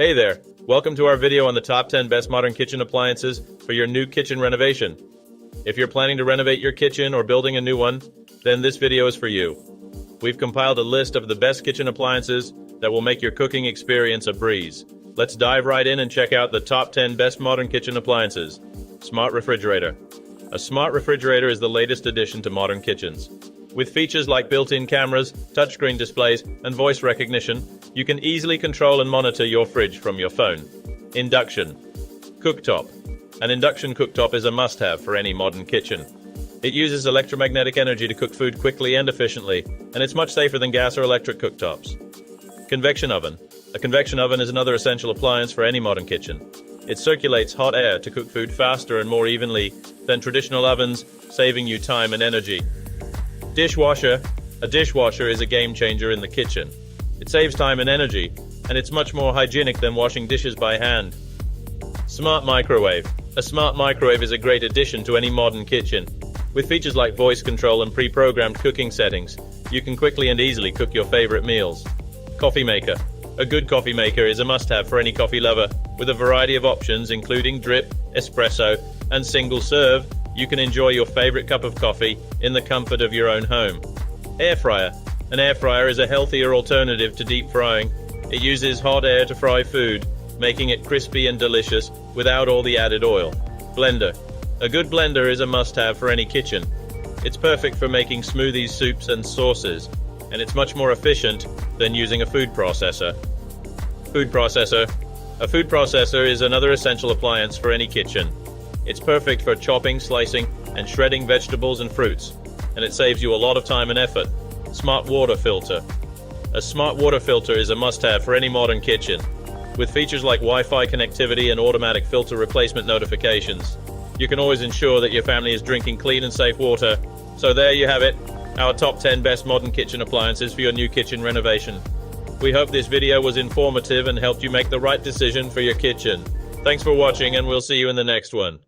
Hey there, welcome to our video on the top 10 best modern kitchen appliances for your new kitchen renovation. If you're planning to renovate your kitchen or building a new one, then this video is for you. We've compiled a list of the best kitchen appliances that will make your cooking experience a breeze. Let's dive right in and check out the top 10 best modern kitchen appliances. Smart refrigerator. A smart refrigerator is the latest addition to modern kitchens. With features like built-in cameras, touchscreen displays, and voice recognition, you can easily control and monitor your fridge from your phone. Induction. Cooktop. An induction cooktop is a must-have for any modern kitchen. It uses electromagnetic energy to cook food quickly and efficiently, and it's much safer than gas or electric cooktops. Convection oven. A convection oven is another essential appliance for any modern kitchen. It circulates hot air to cook food faster and more evenly than traditional ovens, saving you time and energy. Dishwasher. A dishwasher is a game changer in the kitchen. It saves time and energy, and it's much more hygienic than washing dishes by hand. Smart microwave. A smart microwave is a great addition to any modern kitchen. With features like voice control and pre-programmed cooking settings, you can quickly and easily cook your favorite meals. Coffee maker. A good coffee maker is a must-have for any coffee lover. With a variety of options including drip, espresso, and single serve, you can enjoy your favorite cup of coffee in the comfort of your own home. Air fryer. An air fryer is a healthier alternative to deep frying. It uses hot air to fry food, making it crispy and delicious without all the added oil. Blender. A good blender is a must-have for any kitchen. It's perfect for making smoothies, soups, and sauces, and it's much more efficient than using a food processor. Food processor. A food processor is another essential appliance for any kitchen. It's perfect for chopping, slicing, and shredding vegetables and fruits, and it saves you a lot of time and effort. Smart water filter. A smart water filter is a must-have for any modern kitchen. With features like Wi-Fi connectivity and automatic filter replacement notifications, you can always ensure that your family is drinking clean and safe water. So there you have it, our top 10 best modern kitchen appliances for your new kitchen renovation. We hope this video was informative and helped you make the right decision for your kitchen. Thanks for watching, and we'll see you in the next one.